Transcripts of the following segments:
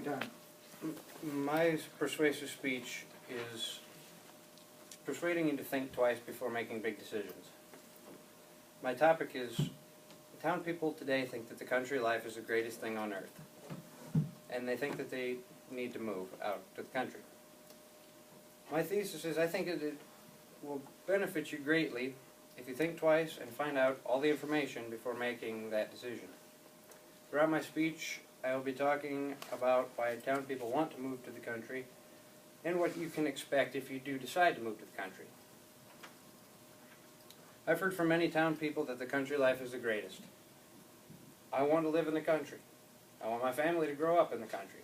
your time. My persuasive speech is persuading you to think twice before making big decisions. My topic is, town people today think that the country life is the greatest thing on earth, and they think that they need to move out to the country. My thesis is I think it will benefit you greatly if you think twice and find out all the information before making that decision. Throughout my speech, I will be talking about why town people want to move to the country and what you can expect if you do decide to move to the country. I've heard from many town people that the country life is the greatest. I want to live in the country. I want my family to grow up in the country.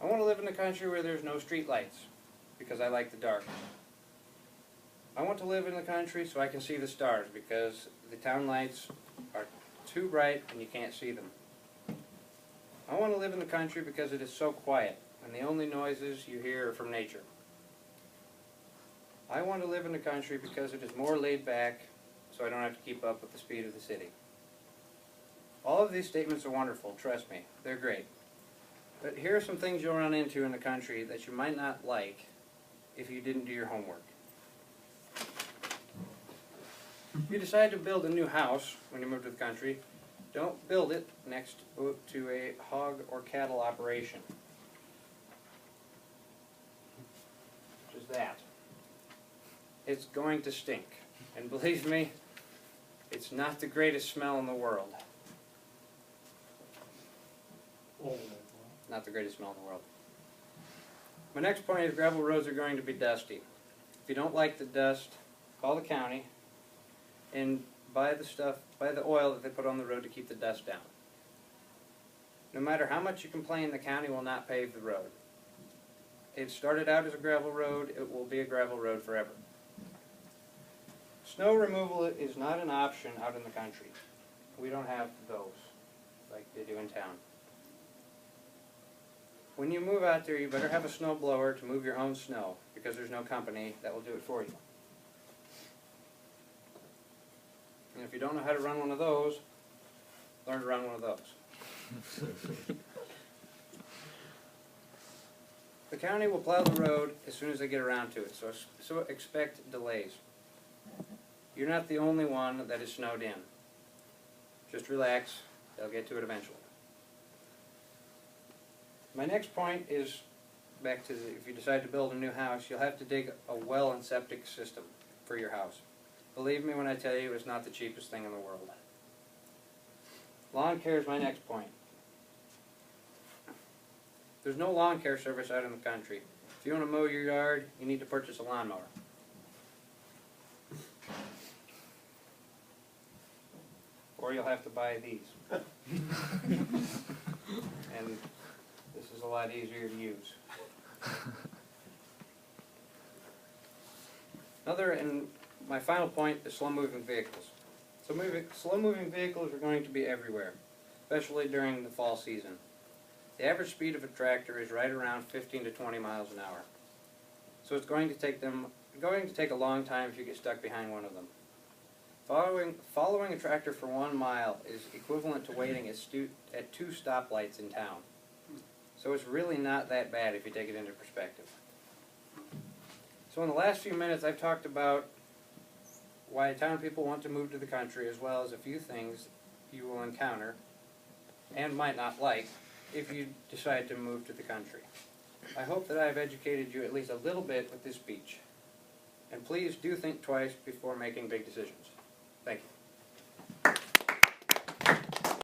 I want to live in a country where there's no street lights because I like the dark. I want to live in the country so I can see the stars because the town lights are too bright and you can't see them. I want to live in the country because it is so quiet and the only noises you hear are from nature. I want to live in the country because it is more laid back so I don't have to keep up with the speed of the city. All of these statements are wonderful, trust me, they're great. But here are some things you'll run into in the country that you might not like if you didn't do your homework. If you decide to build a new house when you move to the country, don't build it next to a hog or cattle operation. Which is that. It's going to stink. And believe me, it's not the greatest smell in the world. Not the greatest smell in the world. My next point is gravel roads are going to be dusty. If you don't like the dust, call the county and buy the oil that they put on the road to keep the dust down. No matter how much you complain, the county will not pave the road. It started out as a gravel road, it will be a gravel road forever. Snow removal is not an option out in the country. We don't have those like they do in town. When you move out there, you better have a snow blower to move your own snow because there's no company that will do it for you. And if you don't know how to run one of those, learn to run one of those. The county will plow the road as soon as they get around to it, so expect delays. You're not the only one that is snowed in. Just relax, they'll get to it eventually. My next point is back to if you decide to build a new house, you'll have to dig a well and septic system for your house. Believe me when I tell you it's not the cheapest thing in the world. Lawn care is my next point. There's no lawn care service out in the country. If you want to mow your yard, you need to purchase a lawnmower. Or you'll have to buy these. And this is a lot easier to use. And my final point is slow-moving vehicles. Slow-moving vehicles are going to be everywhere, especially during the fall season. The average speed of a tractor is right around 15 to 20 miles an hour. So it's going to take a long time if you get stuck behind one of them. Following a tractor for 1 mile is equivalent to waiting at 2 stoplights in town. So it's really not that bad if you take it into perspective. So in the last few minutes I've talked about why town people want to move to the country as well as a few things you will encounter and might not like if you decide to move to the country. I hope that I have educated you at least a little bit with this speech. And please do think twice before making big decisions. Thank you.